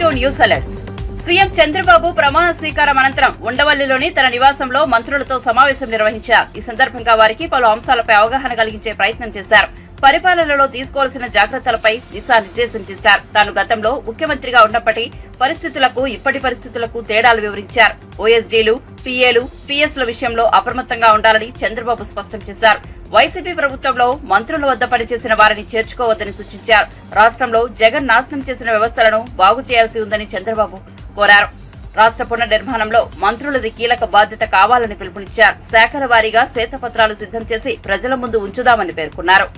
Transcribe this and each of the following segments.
Welcome to news alerts. CM Chandrababu ప్రమాణ స్వీకారం అనంతరం ఉండవల్లిలోని తన నివాసంలో మంత్రులతో సమావేశం నిర్వహించారు. ఈ సందర్భంగా వారికి పలు అంశాలపై అవగాహన కలిగించే ప్రయత్నం చేశారు. పరిపాలనలో తీసుకోవాల్సిన జాగ్రత్తలపై దిశానిర్దేశం చేశారు. తాను గతంలో ముఖ్యమంత్రిగా ఉన్నప్పటి పరిస్థితులకు ఇప్పటి పరిస్థితులకు తేడాలు వివరించారు. ఓఎస్డీలు, పీఏలు, పీఎస్ల విషయంలో అప్రమత్తంగా ఉండాలని చంద్రబాబు స్పష్టం చేశారు. వైసీపీ ప్రభుత్వంలో మంత్రుల వద్ద పనిచేసిన వారిని చేర్చుకోవద్దని సూచించారు. రాష్ట్రంలో జగన్ నాశనం చేసిన వ్యవస్థలను బాగు చేయాల్సి ఉందని చంద్రబాబు కోరారు. రాష్ట్ర పునర్నిర్మాణంలో మంత్రులది కీలక బాధ్యత కావాలని పిలుపునిచ్చారు. శాఖల వారీగా శ్వేతపత్రాలు సిద్ధం చేసి ప్రజల ముందు ఉంచుదామని పేర్కొన్నారు.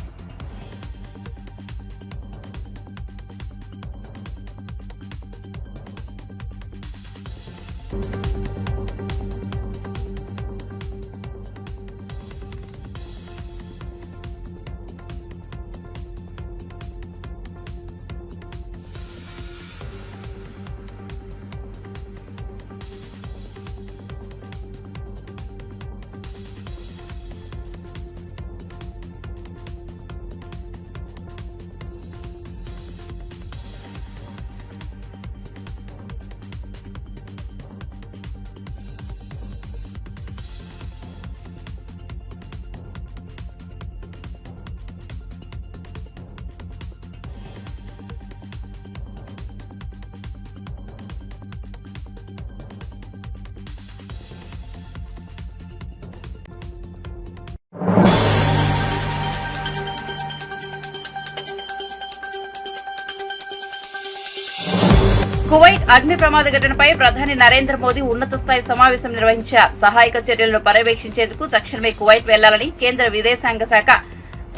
కువైట్ అగ్ని ప్రమాద ఘటనపై ప్రధాని నరేంద్ర మోదీ ఉన్నత స్థాయి సమావేశం నిర్వహించారు. సహాయక చర్యలను పర్యవేక్షించేందుకు తక్షణమే కువైట్ వెళ్లాలని కేంద్ర విదేశాంగ శాఖ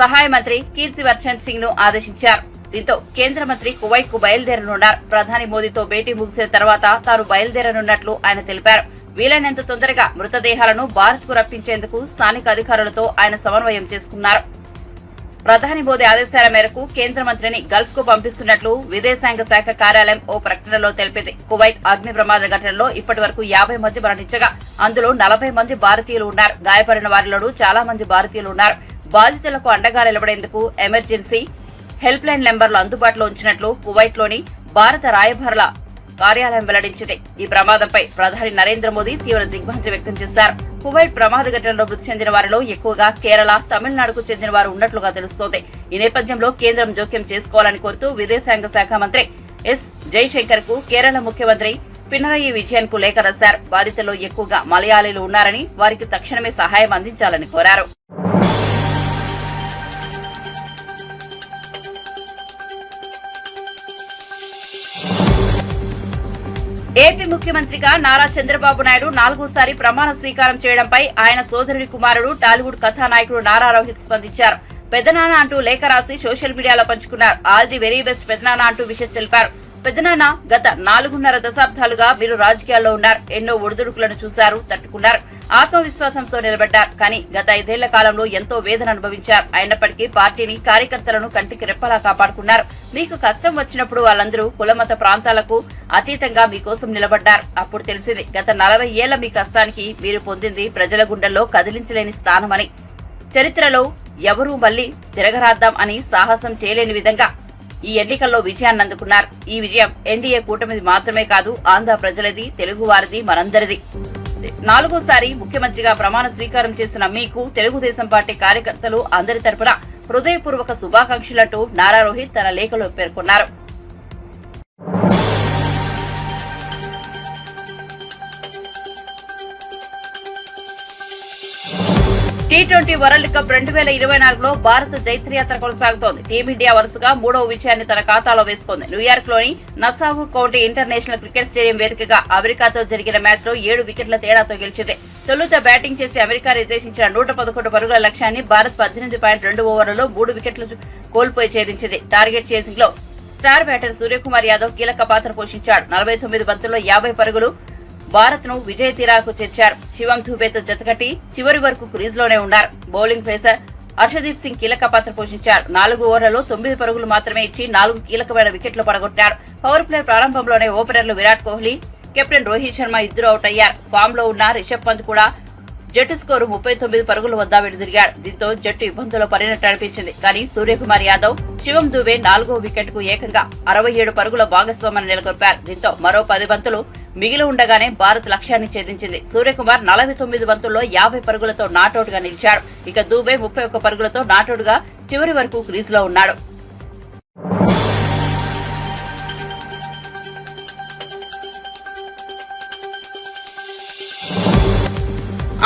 సహాయ మంత్రి కీర్తివర్ధన్ సింగ్ ను ఆదేశించారు. దీంతో కేంద్ర మంత్రి కువైట్ కు బయలుదేరనున్నారు. ప్రధాని మోదీతో భేటీ ముగిసిన తర్వాత తాను బయలుదేరనున్నట్లు ఆయన తెలిపారు. వీలైనంత తొందరగా మృతదేహాలను భారత్ కు రప్పించేందుకు స్థానిక అధికారులతో ఆయన సమన్వయం చేసుకున్నారు. ప్రధాని మోదీ ఆదేశాల మేరకు కేంద్ర మంత్రిని గల్ఫ్ కు పంపిస్తున్నట్లు విదేశాంగ శాఖ కార్యాలయం ఓ ప్రకటనలో తెలిపింది. కువైట్ అగ్ని ప్రమాద ఘటనలో ఇప్పటి వరకు 50 మంది మరణించగా అందులో 40 మంది భారతీయులు ఉన్నారు. గాయపడిన వారిలోనూ చాలా మంది భారతీయులు ఉన్నారు. బాధితులకు అండగా నిలబడేందుకు ఎమర్జెన్సీ హెల్ప్ లైన్ నెంబర్లు అందుబాటులో ఉంచినట్లు కువైట్ లోని భారత రాయబారుల కార్యాలయం వెల్లడించింది. ఈ ప్రమాదంపై ప్రధాని నరేంద్ర మోదీ తీవ్ర దిగ్భ్రాంతి వ్యక్తం చేశారు. కువైట్ ప్రమాద ఘటనలో మృతి చెందిన వారిలో ఎక్కువగా కేరళ, తమిళనాడుకు చెందిన వారు ఉన్నట్లుగా తెలుస్తోంది. ఈ నేపథ్యంలో కేంద్రం జోక్యం చేసుకోవాలని కోరుతూ విదేశాంగ శాఖ మంత్రి ఎస్ జైశంకర్ కు కేరళ ముఖ్యమంత్రి పినరయి విజయన్ కు లేఖ రాశారు. బాధితుల్లో ఎక్కువగా మలయాళీలు ఉన్నారని, వారికి తక్షణమే సహాయం అందించాలని కోరారు. ఏపీ ముఖ్యమంత్రిగా నారా చంద్రబాబు నాయుడు 4వ ప్రమాణ స్వీకారం చేయడంపై ఆయన సోదరుడి కుమారుడు టాలీవుడ్ కథానాయకుడు నారా రోహిత్ స్పందించారు. పెద్దనాన్న అంటూ లేఖ రాసి సోషల్ మీడియాలో పంచుకున్నారు. ఆల్ ది వెరీ బెస్ట్ పెద్దనాన్న అంటూ విషెస్ తెలిపారు. పెద్దనాన్న గత 4.5 దశాబ్దాలుగా వీరు రాజకీయాల్లో ఉన్నారు. ఎన్నో ఒడిదుడుకులను చూశారు, తట్టుకున్నారు. ఆత్మవిశ్వాసంతో నిలబడ్డారు. కానీ గత 5 ఏళ్ల కాలంలో ఎంతో వేదన అనుభవించారు. అయినప్పటికీ పార్టీని, కార్యకర్తలను కంటికి రెప్పలా కాపాడుకున్నారు. మీకు కష్టం వచ్చినప్పుడు వాళ్ళందరూ కులమత ప్రాంతాలకు అతీతంగా మీకోసం నిలబడ్డారు. అప్పుడు తెలిసింది గత 40 ఏళ్ల మీ కష్టానికి మీరు పొందింది ప్రజల గుండెల్లో కదిలించలేని స్థానమని. చరిత్రలో ఎవరూ మళ్లీ తిరగరాద్దాం అని సాహసం చేయలేని విధంగా ఈ ఎన్నికల్లో విజయాన్ని అందుకున్నారు. ఈ విజయం ఎన్డీఏ కూటమిది మాత్రమే కాదు, ఆంధ్ర ప్రజలది, తెలుగువారిది, మనందరిది. 4వ ముఖ్యమంత్రిగా ప్రమాణ స్వీకారం చేసిన మీకు తెలుగుదేశం పార్టీ కార్యకర్తలు అందరి తరపున హృదయపూర్వక శుభాకాంక్షలంటూ నారా రోహిత్ తన లేఖలో పేర్కొన్నారు. T20 వరల్డ్ కప్ 2024లో భారత్ జైత్రయాత్ర కొనసాగుతోంది. టీమిండియా వరుసగా 3వ విజయాన్ని తన ఖాతాలో వేసుకుంది. న్యూయార్క్ లోని Nassau county international cricket stadium వేదికగా అమెరికాతో జరిగిన మ్యాచ్ లో 7 వికెట్ల తేడాతో గెలిచింది. తొలుత బ్యాటింగ్ చేసి అమెరికా నిర్దేశించిన 111 పరుగుల లక్ష్యాన్ని భారత్ 18.2 ఓవర్లలో 3 వికెట్లు కోల్పోయి ఛేదించింది. టార్గెట్ చేసింగ్ లో స్టార్ బ్యాటర్ సూర్యకుమార్ యాదవ్ కీలక పాత్ర పోషించాడు. 49 బంతుల్లో 50 పరుగులు భారత్ ను విజయ తీరాకు చేర్చారు. శివం దుబేతో జతకట్టి చివరి వరకు క్రీజ్ లోనే ఉన్నారు. బౌలింగ్ పేసర్ హర్షదీప్ సింగ్ కీలక పాత్ర పోషించారు. 4 ఓవర్లలో 9 పరుగులు మాత్రమే ఇచ్చి 4 కీలకమైన వికెట్లు పడగొట్టారు. పవర్ ప్లే ప్రారంభంలోనే ఓపెనర్లు విరాట్ కోహ్లీ, కెప్టెన్ రోహిత్ శర్మ ఇద్దరు అవుట్ అయ్యారు. ఫామ్ లో ఉన్న రిషబ్ పంత్ కూడా జట్టు స్కోరు 39 పరుగుల వద్ద వెనుదిరిగాడు. దీంతో జట్టు ఇబ్బందుల్లో పడినట్టు అనిపించింది. కానీ సూర్యకుమార్ యాదవ్, శివం దుబే 4వ వికెట్ కు ఏకంగా 67 పరుగుల భాగస్వామ్యాన్ని నెలకొల్పారు. దీంతో మరో 10 బంతులు మిగిలి ఉండగానే భారత్ లక్ష్యాన్ని ఛేదించింది. సూర్యకుమార్ 49 బంతుల్లో 50 పరుగులతో నాటౌట్ గా నిలిచాడు. ఇక దుబే 31 పరుగులతో నాటౌట్ గా చివరి వరకు క్రీజులో ఉన్నాడు.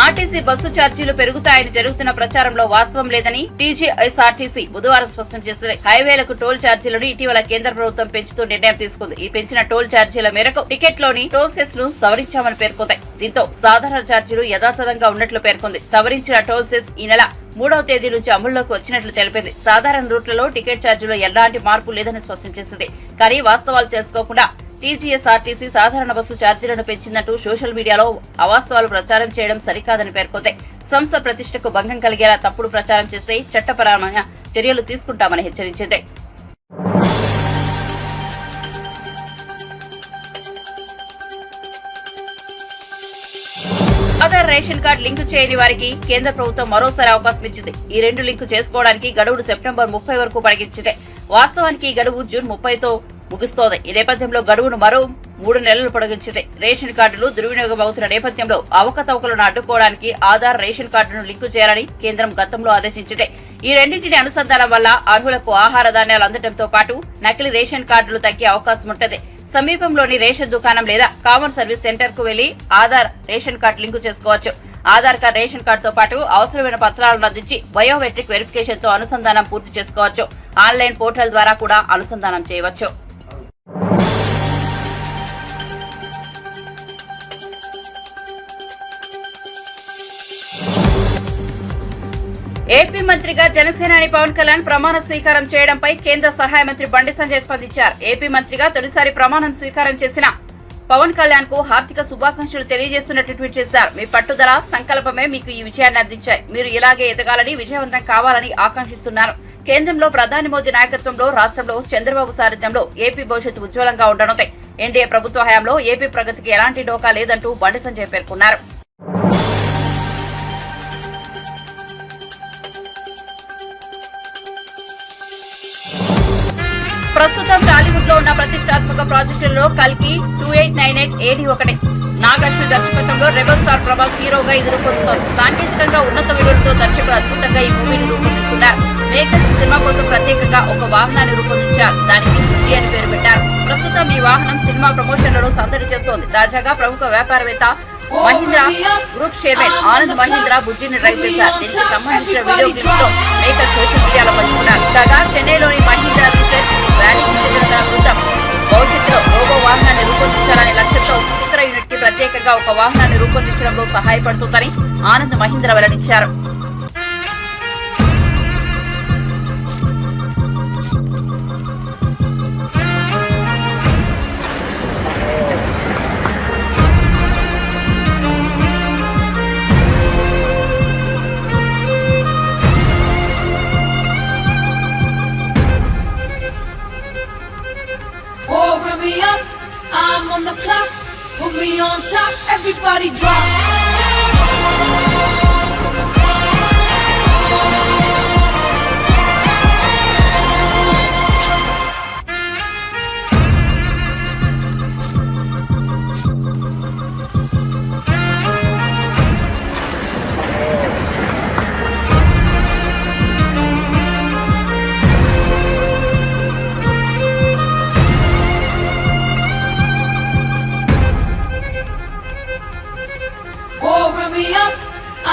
ఆర్టీసీ బస్సు ఛార్జీలు పెరుగుతాయని జరుగుతున్న ప్రచారంలో వాస్తవం లేదని టీజీఎస్ఆర్టీసీ బుధవారం స్పష్టం చేసింది. హైవేలకు టోల్ ఛార్జీలను ఇటీవల కేంద్ర ప్రభుత్వం పెంచుతూ నిర్ణయం తీసుకుంది. ఈ పెంచిన టోల్ ఛార్జీల మేరకు టికెట్లోని టోల్ సెస్ ను సవరించామని పేర్కొంది. దీంతో సాధారణ ఛార్జీలు యథాతథంగా ఉన్నట్లు పేర్కొంది. సవరించిన టోల్ సెస్ ఈ నెల 3వ తేదీ నుంచి అమల్లోకి వచ్చినట్లు తెలిపింది. సాధారణ రూట్లలో టికెట్ ఛార్జీలో ఎలాంటి మార్పు లేదని స్పష్టం చేసింది. కానీ వాస్తవాలు తెలుసుకోకుండా టీజీఎస్ఆర్టీసీ సాధారణ బస్సు ఛార్జీలను పెంచిందంటూ సోషల్ మీడియాలో అవాస్తవాలు ప్రచారం చేయడం సరికాదని పేర్కొంది. సంస్థ ప్రతిష్టకు భంగం కలిగేలా తప్పుడు ప్రచారం చేస్తే చట్టపరమైన చర్యలు తీసుకుంటామని హెచ్చరించింది. ఆధార్ రేషన్ కార్డు లింకు చేయని వారికి కేంద్ర ప్రభుత్వం మరోసారి అవకాశం ఇచ్చింది. ఈ 2 లింకు చేసుకోవడానికి గడువును సెప్టెంబర్ 30 వరకు పొడిగించింది. వాస్తవానికి ఈ గడువు జూన్ 30తో ముగుస్తోంది. ఈ నేపథ్యంలో గడువును మరో 3 నెలలు పొడిగించింది. రేషన్ కార్డులు దుర్వినియోగం అవుతున్న నేపథ్యంలో అవకతవకలను అడ్డుకోవడానికి ఆధార్ రేషన్ కార్డును లింకు చేయాలని కేంద్రం గతంలో ఆదేశించింది. ఈ రెండింటిని అనుసంధానం వల్ల అర్హులకు ఆహార ధాన్యాలు అందడంతో పాటు నకిలీ రేషన్ కార్డులు తగ్గే అవకాశం ఉంటుంది. సమీపంలోని రేషన్ దుకాణం లేదా కామన్ సర్వీస్ సెంటర్ కు వెళ్లి ఆధార్ రేషన్ కార్డు లింకు చేసుకోవచ్చు. ఆధార్ కార్డు రేషన్ కార్డుతో పాటు అవసరమైన పత్రాలను అందించి బయోమెట్రిక్ వెరిఫికేషన్ తో అనుసంధానం పూర్తి చేసుకోవచ్చు. ఆన్లైన్ పోర్టల్ ద్వారా కూడా అనుసంధానం చేయవచ్చు. ఏపీ మంత్రిగా జనసేనాని పవన్ కళ్యాణ్ ప్రమాణ స్వీకారం చేయడంపై కేంద్ర సహాయ మంత్రి బండి సంజయ్ స్పందించారు. ఏపీ మంత్రిగా తొలిసారి ప్రమాణం స్వీకారం చేసిన పవన్ కళ్యాణ్ కు హార్దిక శుభాకాంక్షలు తెలియజేస్తున్నట్టు ట్వీట్ చేశారు. మీ పట్టుదల, సంకల్పమే మీకు ఈ విజయాన్ని అందించాయి. మీరు ఇలాగే ఎదగాలని, విజయవంతం కావాలని ఆకాంక్షిస్తున్నారు. కేంద్రంలో ప్రధాని మోదీ నాయకత్వంలో, రాష్ట్రంలో చంద్రబాబు సారథ్యంలో ఏపీ భవిష్యత్తు ఉజ్వలంగా ఉండనుంది. ఎన్డీఏ ప్రభుత్వ హయాంలో ఏపీ ప్రగతికి ఎలాంటి డోకా లేదంటూ బండి సంజయ్ పేర్కొన్నారు. ప్రస్తుతం టాలీవుడ్ లో ఉన్న ప్రతిష్టాత్మక ప్రాజెక్టులలో కల్కి 2898 AD ఒకటి. నాగశ్విన్ దర్శకత్వంలో రెబల్ స్టార్ ప్రభాస్ హీరోగా ఇది రూపొందుతోంది. సాంకేతికంగా ఉన్నత విలువలతో దర్శకుడు అద్భుతంగా ఈ మూవీని రూపొందిస్తున్నారు. మేకర్స్ సినిమా కోసం ప్రత్యేకంగా ఒక వాహనాన్ని రూపొందించారు. దానికి బుజ్జి అని పేరు పెట్టారు. ప్రస్తుతం ఈ వాహనం సినిమా ప్రమోషన్లలో సందడి చేస్తోంది. తాజాగా ప్రముఖ వ్యాపారవేత్త మహీంద్రా గ్రూప్ చైర్మన్ ఆనంద్ మహీంద్రా బుజ్జిని డ్రైవ్ చేశారు. దీనికి సంబంధించిన వీడియో క్లిప్స్ తో మేకర్ సోషల్ మీడియాలో పంచుకున్నారు. కాగా చెన్నైలోని మహీంద్రా రీసెర్చ్ వ్యాలీకి చెందిన తన బృందం భవిష్యత్తులో రోబో వాహనాన్ని రూపొందించాలనే లక్ష్యంతో చిత్ర యూనిట్ కి ప్రత్యేకంగా ఒక వాహనాన్ని రూపొందించడంలో సహాయపడుతుందని ఆనంద్ మహీంద్రా వెల్లడించారు. I'm on the clock, put me on top, everybody drop.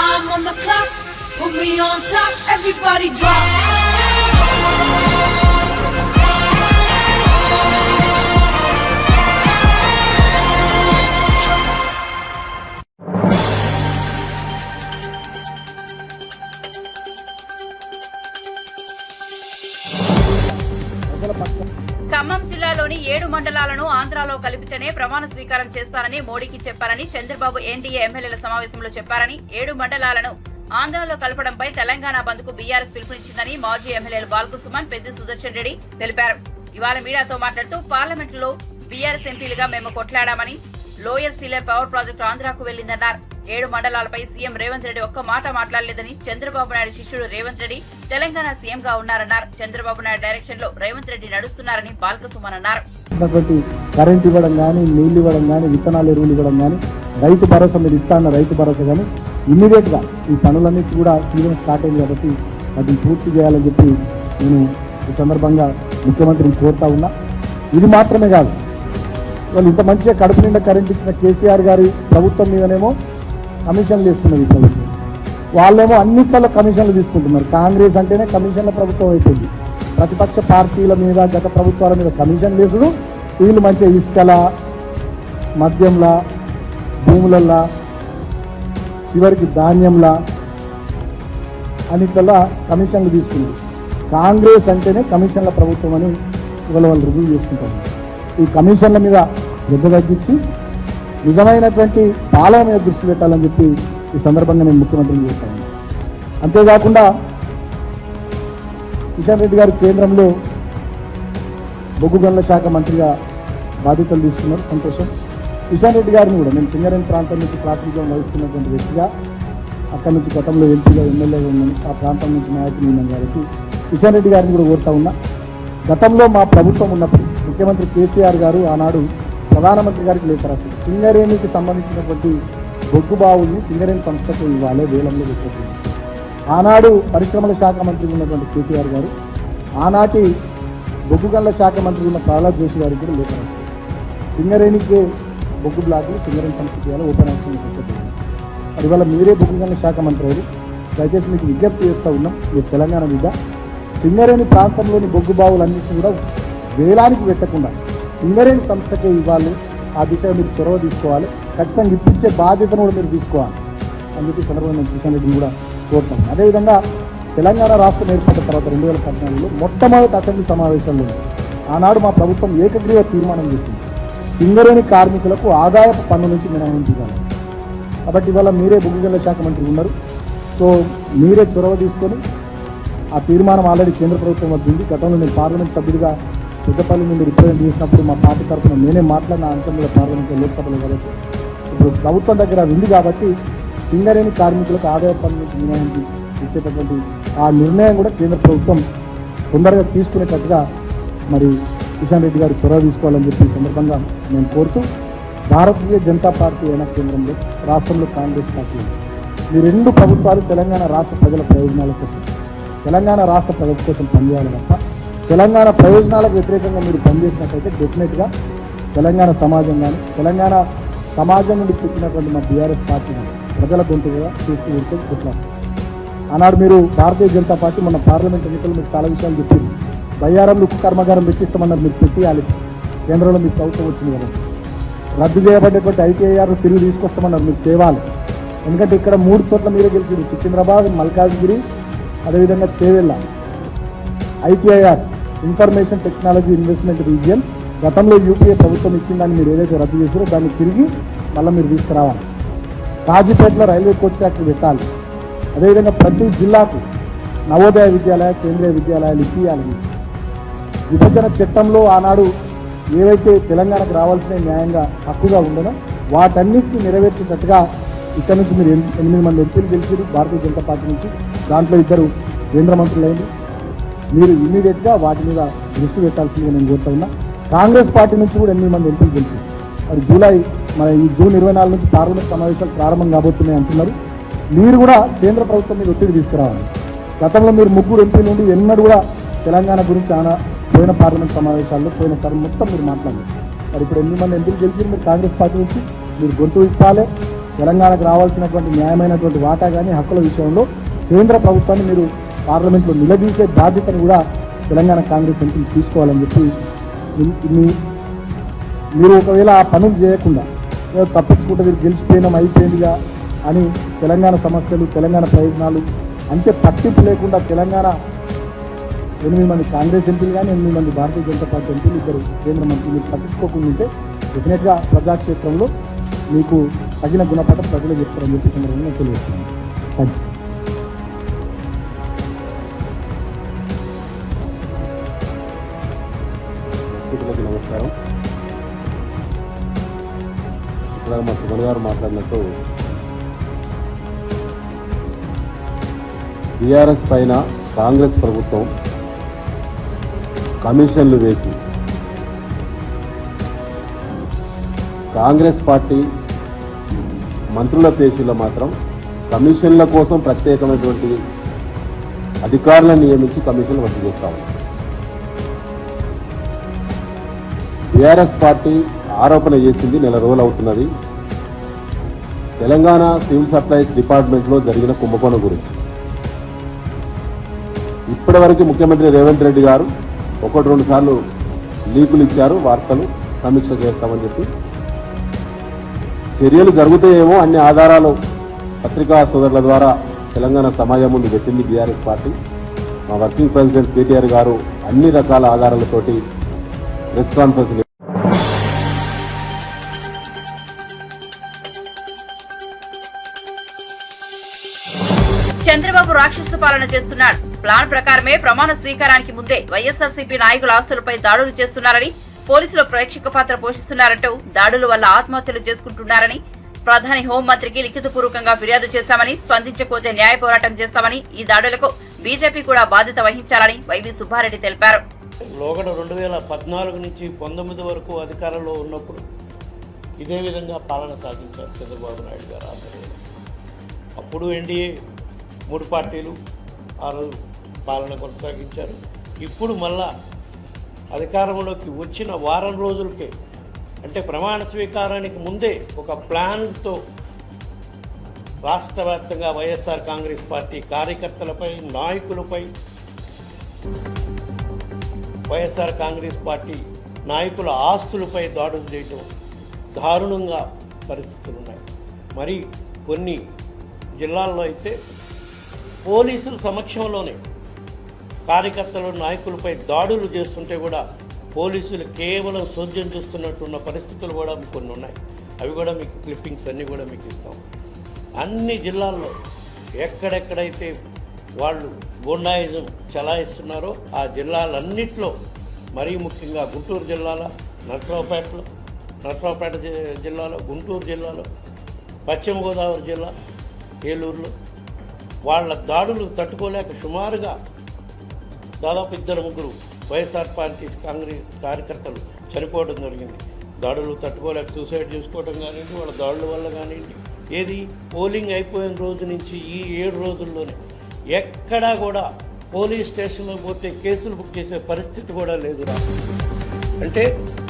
I'm on the clock, put me on top, everybody drop. Khammam జిల్లాలోని 7 మండలాలను ఆంధ్రాలో కలిపితేనే ప్రమాణ స్వీకారం చేస్తానని మోడీకి చెప్పారని చంద్రబాబు ఎన్డీఏ ఎమ్మెల్యేల సమావేశంలో చెప్పారని, 7 మండలాలను ఆంధ్రాలో కలపడంపై తెలంగాణ బంద్ కు బీఆర్ఎస్ పిలుపునిచ్చిందని మాజీ ఎమ్మెల్యేలు బాల్కుసుమన్, పెద్ది సుదర్శన్ రెడ్డి తెలిపారు. ఇవాళ మీడియాతో మాట్లాడుతూ పార్లమెంటులో బీఆర్ఎస్ ఎంపీలుగా మేము కొట్లాడామని, లోయర్ సీలేర్ పవర్ ప్రాజెక్టు ఆంధ్రాకు వెళ్లిందన్నారు. 7 మండలాలపై సీఎం రేవంత్ రెడ్డి ఒక్క మాట మాట్లాడలేదని, చంద్రబాబు నాయుడు శిష్యుడు రేవంత్ రెడ్డి తెలంగాణ సీఎంగా ఉన్నారన్నారు. చంద్రబాబు నాయుడు డైరెక్షన్ లో రేవంత్ రెడ్డి నడుస్తున్నారని బాల్కసుమన్ అన్నారు. కరెంట్ ఇవ్వడం కానీ, నీళ్లు ఇవ్వడం కానీ, విత్తనాలు ఎరువులు ఇవ్వడం కానీ, రైతు భరోసా మీరు ఇస్తా అన్న రైతు భరోసా కానీ ఇమ్మీడియట్ గా ఈ పనులన్నిటి కూడా సీజన్ స్టార్ట్ అయింది కాబట్టి వాటిని పూర్తి చేయాలని చెప్పి నేను ఈ సందర్భంగా ముఖ్యమంత్రిని కోరుతా ఉన్నా. ఇది మాత్రమే కాదు, వాళ్ళు ఇంత మంచిగా కడుపు నిండా కరెంట్ ఇచ్చిన కేసీఆర్ గారి ప్రభుత్వం మీదనేమో కమిషన్లు ఇస్తున్నది ఈ ప్రభుత్వం. వాళ్ళేమో అన్నిట్లలో కమిషన్లు తీసుకుంటున్నారు. కాంగ్రెస్ అంటేనే కమిషన్ల ప్రభుత్వం అయిపోయింది. ప్రతిపక్ష పార్టీల మీద, గత ప్రభుత్వాల మీద కమిషన్ వేసుడు, వీళ్ళు మంచిగా ఇసుకల, మద్యంలా, భూములల్లా, చివరికి ధాన్యంలా అన్నిట్లలో కమిషన్లు తీసుకుంది. కాంగ్రెస్ అంటేనే కమిషన్ల ప్రభుత్వం అని ఇవాళ వాళ్ళు రుజువు చేసుకుంటారు. ఈ కమిషన్ల మీద శ్రద్ధ తగ్గించి నిజమైనటువంటి పాలన మీద దృష్టి పెట్టాలని చెప్పి ఈ సందర్భంగా నేను ముఖ్యమంత్రిని చేస్తాను. అంతేకాకుండా కిషన్ రెడ్డి గారు కేంద్రంలో బొగ్గు గనుల శాఖ మంత్రిగా బాధ్యతలు తీసుకున్నారు, సంతోషం. కిషన్ రెడ్డి గారిని కూడా నేను సింగరేణి ప్రాంతం నుంచి ప్రాతినిధ్యం వహిస్తున్నటువంటి వ్యక్తిగా, అక్కడి నుంచి గతంలో ఎంపీగా, ఎమ్మెల్యేగా ఉన్నాను, ఆ ప్రాంతం నుంచి నాయకులు ఉన్నాను కాబట్టి కిషన్ రెడ్డి గారిని కూడా కోరుతా ఉన్నా. గతంలో మా ప్రభుత్వం ఉన్నప్పుడు ముఖ్యమంత్రి కేసీఆర్ గారు ఆనాడు ప్రధానమంత్రి గారికి లేఖ రాశారు. సింగరేణికి సంబంధించినటువంటి బొగ్గు బావుల్ని సింగరేణి సంస్థకు ఇవ్వాలి, వేలంలో పెట్టింది. ఆనాడు పరిశ్రమల శాఖ మంత్రి ఉన్నటువంటి కేటీఆర్ గారు ఆనాటి బొగ్గు గనుల శాఖ మంత్రి ఉన్న ప్రహ్లాద్ జోషి గారికి కూడా లేఖ రాశారు. సింగరేణికి బొగ్గు బ్లాక్లు సింగరేణి సంస్థకి ఇవ్వాలి, ఓపెన్ యాక్షన్ పెట్టింది. మరి ఇవాళ మీరే బొగ్గు గనుల శాఖ మంత్రి అయ్యారు. దయచేసి మీకు విజ్ఞప్తి చేస్తూ ఉన్నాం, మీరు తెలంగాణ మీద సింగరేణి ప్రాంతంలోని బొగ్గు బావులన్నింటినీ కూడా వేలానికి పెట్టకుండా సింగరేణి సంస్థకే ఇవ్వాలి. ఆ దిశగా మీరు చొరవ తీసుకోవాలి, ఖచ్చితంగా ఇప్పించే బాధ్యతను కూడా మీరు తీసుకోవాలి అని చెప్పి సందర్భంగా నేను కిషన్ రెడ్డిని కూడా కోరుతాను. అదేవిధంగా తెలంగాణ రాష్ట్రం ఏర్పడిన తర్వాత 2014లో మొట్టమొదటి అసెంబ్లీ సమావేశంలో ఆనాడు మా ప్రభుత్వం ఏకగ్రీవ తీర్మానం చేసింది, సింగరేణి కార్మికులకు ఆదాయపు పన్ను నుంచి మినహాయించాలి. కాబట్టి ఇవాళ మీరే బొగ్గు గనుల శాఖ మంత్రి ఉన్నారు, సో మీరే చొరవ తీసుకొని ఆ తీర్మానం ఆల్రెడీ కేంద్ర ప్రభుత్వం వద్ద ఉంది. గతంలో నేను పార్లమెంట్ సభ్యుడిగా పెద్దపల్లి నుండి రిప్రజెంట్ చేసినప్పుడు మా పార్టీ తరఫున నేనే మాట్లాడిన అంశం మీద పార్లమెంట్లో, లోక్సభలో కాబట్టి ఇప్పుడు ప్రభుత్వం దగ్గర ఉంది కాబట్టి సింగరేణి కార్మికులకు ఆదాయ పన్ను నుంచి మినహాయించి ఇచ్చేటటువంటి ఆ నిర్ణయం కూడా కేంద్ర ప్రభుత్వం తొందరగా తీసుకునేటట్టుగా మరి కిషన్ రెడ్డి గారు చొరవ తీసుకోవాలని చెప్పి ఈ సందర్భంగా నేను కోరుతూ, భారతీయ జనతా పార్టీ అయిన కేంద్రంలో, రాష్ట్రంలో కాంగ్రెస్ పార్టీ, ఈ రెండు ప్రభుత్వాలు తెలంగాణ రాష్ట్ర ప్రజల ప్రయోజనాల కోసం, తెలంగాణ రాష్ట్ర ప్రజల కోసం పనిచేయాలి తప్ప తెలంగాణ ప్రయోజనాలకు వ్యతిరేకంగా మీరు పనిచేసినట్లయితే డెఫినెట్గా తెలంగాణ సమాజం కానీ, తెలంగాణ సమాజం నుండి పుట్టినటువంటి మా బీఆర్ఎస్ పార్టీ ప్రజల గొంతుగా చేస్తూ ఉంటే కొట్లాడు. ఆనాడు మీరు భారతీయ జనతా పార్టీ మొన్న పార్లమెంట్ ఎన్నికలు మీకు చాలా విషయాలు చెప్పింది. బయ్యారంలో ఉక్కు కర్మాగారం పెట్టిస్తామన్నారు, మీరు పెట్టియాలి. కేంద్రంలో మీకు ప్రభుత్వం వచ్చింది కదా. రద్దు చేయబడ్డటువంటి ఐటీఐఆర్ తిరిగి తీసుకొస్తామన్నారు, మీరు తేవాలి. ఎందుకంటే ఇక్కడ 3 చోట్ల మీరే గెలిచింది, సికింద్రాబాద్, మల్కాజ్గిరి, అదేవిధంగా Chevella. ITIR information technology investment region గతంలో యూపీఏ ప్రభుత్వం ఇచ్చిందని మీరు ఏదైతే రద్దు చేశారో దాన్ని తిరిగి మళ్ళీ మీరు తీసుకురావాలి. కాజీపేటలో రైల్వే కోచ్ ఫ్యాక్టరీ పెట్టాలి. అదేవిధంగా ప్రతి జిల్లాకు నవోదయ విద్యాలయ, కేంద్రీయ విద్యాలయాలు ఇప్పియాలి. విభజన చట్టంలో ఆనాడు ఏవైతే తెలంగాణకు రావాల్సిన న్యాయంగా హక్కుగా ఉండనో వాటన్నిటిని నెరవేర్చేటట్టుగా ఇక్కడ నుంచి మీరు 8 మంది ఎంపీలు గెలిచారు భారతీయ జనతా పార్టీ నుంచి, దాంట్లో 2 కేంద్ర మంత్రులైంది. మీరు ఇమీడియట్గా వాటి మీద దృష్టి పెట్టాల్సిందిగా నేను కోరుతా ఉన్నా. కాంగ్రెస్ పార్టీ నుంచి కూడా 8 మంది ఎంపీలు గెలిచారు. మరి ఈ జూన్ 24 నుంచి పార్లమెంట్ సమావేశాలు ప్రారంభం కాబోతున్నాయి అంటున్నారు. మీరు కూడా కేంద్ర ప్రభుత్వం మీద ఒత్తిడి తీసుకురావాలి. గతంలో మీరు 3 ఎంపీలు నుండి ఎన్నడూ కూడా తెలంగాణ గురించి పోయిన పార్లమెంట్ సమావేశాల్లో పోయిన తరం మొత్తం మీరు మాట్లాడారు. మరి ఇప్పుడు 8 మంది ఎంపీలు గెలిచారు మీరు కాంగ్రెస్ పార్టీ నుంచి, మీరు గొంతు ఇప్పాలి. తెలంగాణకు రావాల్సినటువంటి న్యాయమైనటువంటి వాటా కానీ హక్కుల విషయంలో కేంద్ర ప్రభుత్వాన్ని మీరు పార్లమెంట్లో నిలదీసే బాధ్యతను కూడా తెలంగాణ కాంగ్రెస్ ఎంపీలు తీసుకోవాలని చెప్పి, మీరు ఒకవేళ ఆ పనులు చేయకుండా తప్పించుకుంటే మీరు గెలిచిపోయినాం అయిపోయిందిగా అని తెలంగాణ సమస్యలు, తెలంగాణ ప్రయోజనాలు అంటే పట్టింపు లేకుండా తెలంగాణ 8 మంది కాంగ్రెస్ ఎంపీలు కానీ 8 మంది భారతీయ జనతా పార్టీ ఎంపీలు, 2 కేంద్ర మంత్రులు పట్టించుకోకుండా ఉంటే డెఫినెట్గా ప్రజాక్షేత్రంలో మీకు తగిన గుణపాఠం ప్రజలు చెప్తారని చెప్పి సందర్భంగా తెలియజేస్తున్నాను. Thank you. నమస్కారం. ఇక్కడ మా సుమన్ గారు మాట్లాడినట్టు బీఆర్ఎస్ పైన కాంగ్రెస్ ప్రభుత్వం కమిషన్లు వేసి కాంగ్రెస్ పార్టీ మంత్రుల పేషీలో మాత్రం కమిషన్ల కోసం ప్రత్యేకమైనటువంటి అధికారులను నియమించి కమిషన్లు రద్దు చేస్తా ఉన్నారు. బీఆర్ఎస్ పార్టీ ఆరోపణ చేసింది నెల రోజులు అవుతున్నది తెలంగాణ సివిల్ సప్లైస్ డిపార్ట్మెంట్లో జరిగిన కుంభకోణం గురించి. ఇప్పటివరకు ముఖ్యమంత్రి రేవంత్ రెడ్డి గారు 1-2 సార్లు లీకులు ఇచ్చారు, వార్తలు సమీక్ష చేస్తామని చెప్పి. చర్యలు జరుగుతాయేమో అన్ని ఆధారాలు పత్రికా సోదరుల ద్వారా తెలంగాణ సమాజం ముందు పెట్టింది బీఆర్ఎస్ పార్టీ. మా వర్కింగ్ ప్రెసిడెంట్ కేటీఆర్ గారు అన్ని రకాల ఆధారాలతోటి ప్రెస్ కాన్ఫరెన్స్ చంద్రబాబు రాక్షస పాలన చేస్తున్నాడు. ప్లాన్ ప్రకారమే ప్రమాణ స్వీకారానికి ముందే వైఎస్ఆర్సీపీ నాయకుల ఆస్తులపై దాడులు చేస్తున్నారని, పోలీసులు ప్రేక్షక పాత్ర పోషిస్తున్నారంటూ దాడుల వల్ల ఆత్మహత్యలు చేసుకుంటున్నారని, ప్రధాని హోంమంత్రికి లిఖితపూర్వకంగా ఫిర్యాదు చేశామని, స్పందించకపోతే న్యాయ పోరాటం చేస్తామని, ఈ దాడులకు బీజేపీ కూడా బాధ్యత వహించాలని వైవి సుబ్బారెడ్డి తెలిపారు. లోగడ 2014 నుంచి 19 వరకు అధికారంలో ఉన్నప్పుడు ఇదే విధంగా పాలన సాగించారు చంద్రబాబు నాయుడు గారు ఆధ్వర్యంలో. అప్పుడు ఎన్డీఏ 3 పార్టీలు ఆ రోజు పాలన కొనసాగించారు. ఇప్పుడు మళ్ళా అధికారంలోకి వచ్చిన వారం రోజులకే, అంటే ప్రమాణ స్వీకారానికి ముందే ఒక ప్లాన్తో రాష్ట్ర వ్యాప్తంగా వైఎస్ఆర్ కాంగ్రెస్ పార్టీ కార్యకర్తలపై, నాయకులపై, వైఎస్ఆర్ కాంగ్రెస్ పార్టీ నాయకుల ఆస్తులపై దాడులు చేయటం దారుణంగా పరిస్థితులు ఉన్నాయి. మరి కొన్ని జిల్లాల్లో అయితే పోలీసుల సమక్షంలోనే కార్యకర్తలు, నాయకులపై దాడులు చేస్తుంటే కూడా పోలీసులు కేవలం సోద్యం చూస్తున్నట్టున్న పరిస్థితులు కూడా కొన్ని ఉన్నాయి. అవి కూడా మీకు క్లిప్పింగ్స్ అన్నీ కూడా మీకు ఇస్తాం. అన్ని జిల్లాల్లో ఎక్కడెక్కడైతే వాళ్ళు గూండాయిజం చలాయిస్తున్నారో ఆ జిల్లాలన్నింటిలో, మరీ ముఖ్యంగా గుంటూరు జిల్లాలో, నరసరావుపేట జిల్లాలో, గుంటూరు జిల్లాలో, పశ్చిమ గోదావరి జిల్లా, ఏలూరులో వాళ్ళ దాడులు తట్టుకోలేక సుమారుగా దాదాపు 2-3 వైఎస్ఆర్ పార్టీ కాంగ్రెస్ కార్యకర్తలు చనిపోవడం జరిగింది. దాడులు తట్టుకోలేక సూసైడ్ చేసుకోవడం కానివ్వండి, వాళ్ళ దాడుల వల్ల కానివ్వండి. ఏది పోలింగ్ అయిపోయిన రోజు నుంచి ఈ 7 రోజుల్లోనే ఎక్కడా కూడా పోలీస్ స్టేషన్లో పోతే కేసులు బుక్ చేసే పరిస్థితి కూడా లేదు. అంటే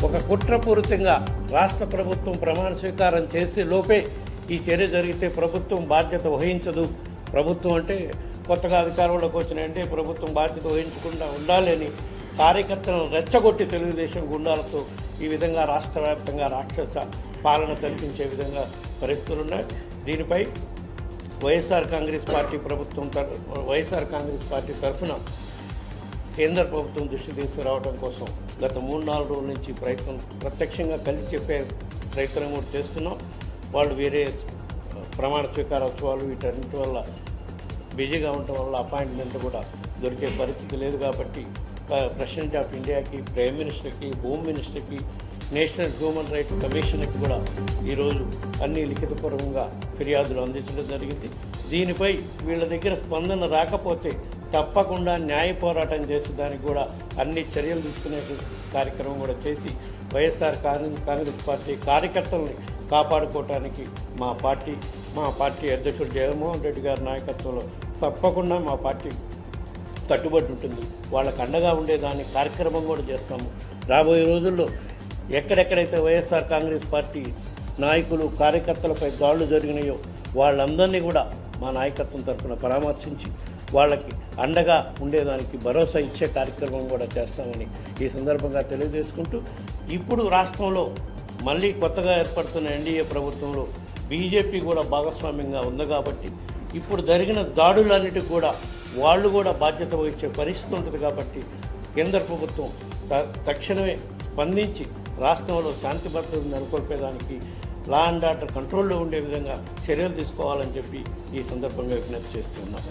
ఒక కుట్రపూరితంగా రాష్ట్ర ప్రభుత్వం ప్రమాణ స్వీకారం చేసే లోపే ఈ చర్య జరిగితే ప్రభుత్వం బాధ్యత వహించదు. ప్రభుత్వం అంటే కొత్తగా అధికారంలోకి వచ్చినాయంటే ప్రభుత్వం బాధ్యత వహించకుండా ఉండాలని కార్యకర్తలను రెచ్చగొట్టి తెలుగుదేశం గుండాలతో ఈ విధంగా రాష్ట్ర వ్యాప్తంగా రాక్షస పాలన కల్పించే విధంగా పరిస్థితులు ఉన్నాయి. దీనిపై వైఎస్ఆర్ కాంగ్రెస్ పార్టీ తరఫున కేంద్ర ప్రభుత్వం దృష్టి తీసుకురావడం కోసం గత 3-4 రోజుల నుంచి ప్రత్యక్షంగా కలిసి చెప్పే ప్రయత్నం కూడా చేస్తున్నాం. వాళ్ళు వేరే ప్రమాణ స్వీకారోత్సవాలు వీటన్నిటి వల్ల బిజీగా ఉండటం వల్ల అపాయింట్మెంట్ కూడా దొరికే పరిస్థితి లేదు. కాబట్టి ప్రెసిడెంట్ ఆఫ్ ఇండియాకి, ప్రైమ్ మినిస్టర్కి, హోమ్ మినిస్టర్కి, నేషనల్ హ్యూమన్ రైట్స్ కమిషన్కి కూడా ఈరోజు అన్ని లిఖితపూర్వకంగా ఫిర్యాదులు అందించడం జరిగింది. దీనిపై వీళ్ళ దగ్గర స్పందన రాకపోతే తప్పకుండా న్యాయ పోరాటం చేసి దానికి కూడా అన్ని చర్యలు తీసుకునే కార్యక్రమం కూడా చేసి వైఎస్ఆర్ కాంగ్రెస్ పార్టీ కార్యకర్తల్ని కాపాడుకోవటానికి మా పార్టీ అధ్యక్షుడు జగన్మోహన్ రెడ్డి గారి నాయకత్వంలో తప్పకుండా మా పార్టీ కట్టుబడి ఉంటుంది. వాళ్ళకు అండగా ఉండేదాన్ని కార్యక్రమం కూడా చేస్తాము. రాబోయే రోజుల్లో ఎక్కడెక్కడైతే వైఎస్ఆర్ కాంగ్రెస్ పార్టీ నాయకులు, కార్యకర్తలపై దాడులు జరిగినాయో వాళ్ళందరినీ కూడా మా నాయకత్వం తరఫున పరామర్శించి వాళ్ళకి అండగా ఉండేదానికి భరోసా ఇచ్చే కార్యక్రమం కూడా చేస్తామని ఈ సందర్భంగా తెలియజేసుకుంటూ, ఇప్పుడు రాష్ట్రంలో మళ్ళీ కొత్తగా ఏర్పడుతున్న ఎన్డీఏ ప్రభుత్వంలో బీజేపీ కూడా భాగస్వామ్యంగా ఉంది. కాబట్టి ఇప్పుడు జరిగిన దాడులన్నిటికీ కూడా వాళ్ళు కూడా బాధ్యత వహించే పరిస్థితి ఉంటుంది. కాబట్టి కేంద్ర ప్రభుత్వం తక్షణమే స్పందించి రాష్ట్రంలో శాంతి భద్రతను నెలకొల్పేదానికి, లా అండ్ ఆర్డర్ కంట్రోల్లో ఉండే విధంగా చర్యలు తీసుకోవాలని చెప్పి ఈ సందర్భంగా విజ్ఞప్తి చేస్తున్నాం.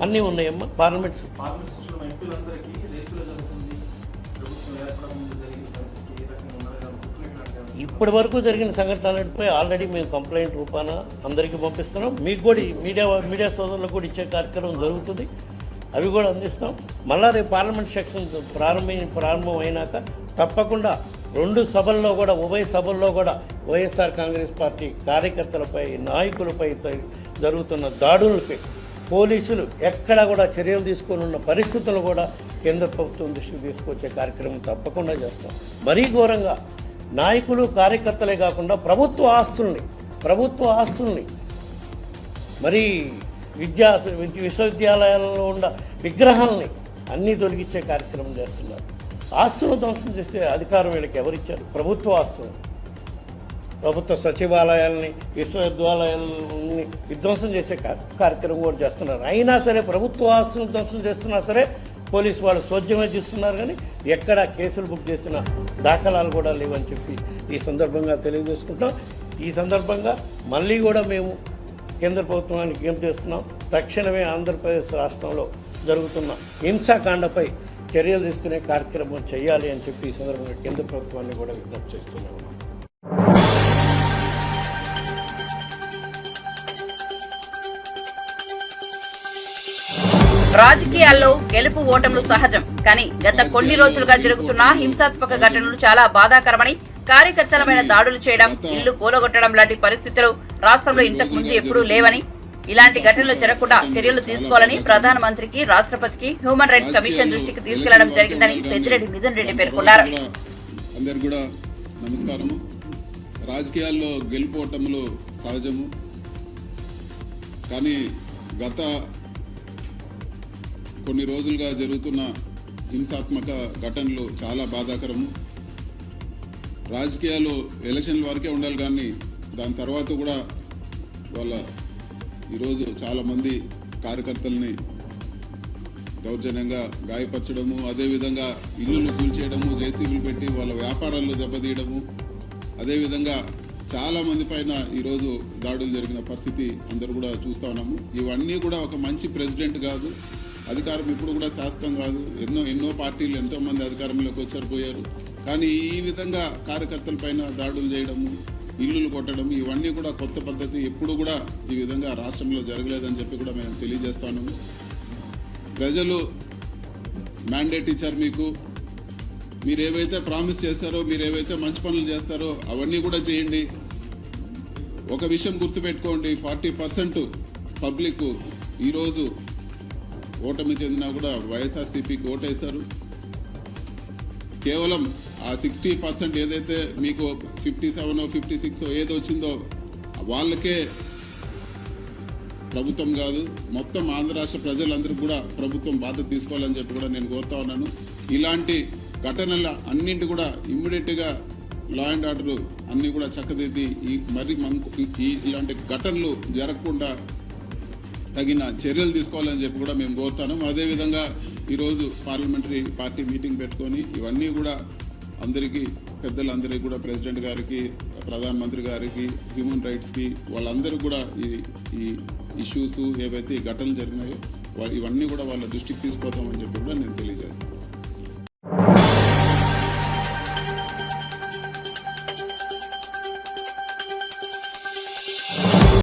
అన్నీ ఉన్నాయమ్మా. పార్లమెంట్ ఇప్పటి వరకు జరిగిన సంఘటనలపై ఆల్రెడీ మేము కంప్లైంట్ రూపాన అందరికీ పంపిస్తున్నాం. మీకు కూడా మీడియా సోదరులకు కూడా ఇచ్చే కార్యక్రమం జరుగుతుంది. అవి కూడా అందిస్తాం. మళ్ళా రేపు పార్లమెంట్ సెక్షన్ ప్రారంభం అయినాక తప్పకుండా 2 సభల్లో కూడా, ఉభయ సభల్లో కూడా వైఎస్ఆర్ కాంగ్రెస్ పార్టీ కార్యకర్తలపై, నాయకులపై జరుగుతున్న దాడులపై పోలీసులు ఎక్కడా కూడా చర్యలు తీసుకొని ఉన్న పరిస్థితులు కూడా కేంద్ర ప్రభుత్వం దృష్టికి తీసుకొచ్చే కార్యక్రమం తప్పకుండా చేస్తాం. మరీ ఘోరంగా నాయకులు, కార్యకర్తలే కాకుండా ప్రభుత్వ ఆస్తుల్ని మరి విశ్వవిద్యాలయాలలో ఉన్న విగ్రహాలని అన్నీ తొలగించే కార్యక్రమం చేస్తున్నారు. ఆస్తులను ధ్వంసం చేసే అధికారం వీళ్ళకి ఎవరిచ్చారు? ప్రభుత్వ ఆస్తులు, ప్రభుత్వ సచివాలయాలని, విశ్వవిద్యాలయాలని విధ్వంసం చేసే కార్యక్రమం కూడా చేస్తున్నారు. అయినా సరే ప్రభుత్వ ఆస్తులను ధ్వంసం చేస్తున్నా సరే పోలీసు వాళ్ళు సోద్యమే చేస్తున్నారు. కానీ ఎక్కడ కేసులు బుక్ చేసిన దాఖలాలు కూడా లేవని చెప్పి ఈ సందర్భంగా తెలియజేసుకుంటాం. ఈ సందర్భంగా మళ్ళీ కూడా మేము కేంద్ర ప్రభుత్వానికి ఏం చేస్తున్నాం, తక్షణమే ఆంధ్రప్రదేశ్ రాష్ట్రంలో జరుగుతున్న హింసాకాండపై చర్యలు తీసుకునే కార్యక్రమం చేయాలి అని చెప్పి ఈ సందర్భంగా కేంద్ర ప్రభుత్వాన్ని కూడా విజ్ఞప్తి చేస్తున్నాము. రాజకీయాల్లో గెలుపు ఓటములు సహజం. కానీ గత కొన్ని రోజులుగా జరుగుతున్న హింసాత్మక ఘటనలు చాలా బాధాకరమని, కార్యకర్తలమైన దాడులు చేయడం, ఇళ్లు కూలగొట్టడం లాంటి పరిస్థితులు రాష్ట్రంలో ఇంతకు ముందు ఎప్పుడూ లేవని, ఇలాంటి ఘటనలు జరగకుండా చర్యలు తీసుకోవాలని ప్రధానమంత్రికి, రాష్ట్రపతికి, హ్యూమన్ రైట్స్ కమిషన్ దృష్టికి తీసుకెళ్లడం జరిగిందని పెద్దిరెడ్డి మిథున్ రెడ్డి పేర్కొన్నారు. అందరికీ కూడా నమస్కారము. రాజకీయాల్లో గెలుపోటములు సహజము. కానీ గత కొన్ని రోజులుగా జరుగుతున్న హింసాత్మక ఘటనలు చాలా బాధాకరము. రాజకీయాలు ఎలక్షన్ల వరకే ఉండాలి, కానీ దాని తర్వాత కూడా ఈరోజు చాలామంది కార్యకర్తల్ని దౌర్జన్యంగా గాయపరచడము, అదేవిధంగా ఇల్లులు కూల్చేయడము, జేసీబీలు పెట్టి వాళ్ళ వ్యాపారాల్లో దెబ్బతీయడము, అదేవిధంగా చాలామంది పైన ఈరోజు దాడులు జరిగిన పరిస్థితి అందరూ కూడా చూస్తూ ఉన్నాము. ఇవన్నీ కూడా ఒక మంచి ప్రెసిడెంట్ కాదు, అధికారం ఇప్పుడు కూడా శాశ్వతం కాదు. ఎన్నో పార్టీలు ఎంతోమంది అధికారంలోకి వచ్చారు, పోయారు. కానీ ఈ విధంగా కార్యకర్తల పైన దాడులు చేయడము, ఇల్లులు కొట్టడం, ఇవన్నీ కూడా కొత్త పద్ధతి. ఎప్పుడు కూడా ఈ విధంగా రాష్ట్రంలో జరగలేదని చెప్పి కూడా మేము తెలియజేస్తాను. ప్రజలు మ్యాండేట్ ఇచ్చారు మీకు. మీరు ఏవైతే ప్రామిస్ చేస్తారో, మీరు ఏవైతే మంచి పనులు చేస్తారో అవన్నీ కూడా చేయండి. ఒక విషయం గుర్తుపెట్టుకోండి, 40% పబ్లిక్ ఈరోజు ఓటమి చెందినా కూడా వైఎస్ఆర్సీపీకి ఓటేశారు. కేవలం ఆ 60% ఏదైతే మీకు 57 56 ఏదో వచ్చిందో వాళ్ళకే ప్రభుత్వం కాదు, మొత్తం ఆంధ్ర రాష్ట్ర ప్రజలందరూ కూడా ప్రభుత్వం బాధ్యత తీసుకోవాలని చెప్పి కూడా నేను కోరుతా ఉన్నాను. ఇలాంటి ఘటనల అన్నింటి కూడా ఇమ్మీడియట్గా లా అండ్ ఆర్డర్ అన్నీ కూడా చక్కదిద్ది ఇలాంటి ఘటనలు జరగకుండా తగిన చర్యలు తీసుకోవాలని చెప్పి కూడా మేము కోరుతాను. అదేవిధంగా ఈరోజు పార్లమెంటరీ పార్టీ మీటింగ్ పెట్టుకొని ఇవన్నీ కూడా అందరికీ, పెద్దలందరికీ కూడా, ప్రెసిడెంట్ గారికి, ప్రధానమంత్రి గారికి, హ్యూమన్ రైట్స్కి, వాళ్ళందరూ కూడా ఈ ఇష్యూస్ ఏవైతే ఈ ఘటనలు జరిగినాయో ఇవన్నీ కూడా వాళ్ళ దృష్టికి తీసుకుపోతామని చెప్పి కూడా నేను తెలియజేస్తాను.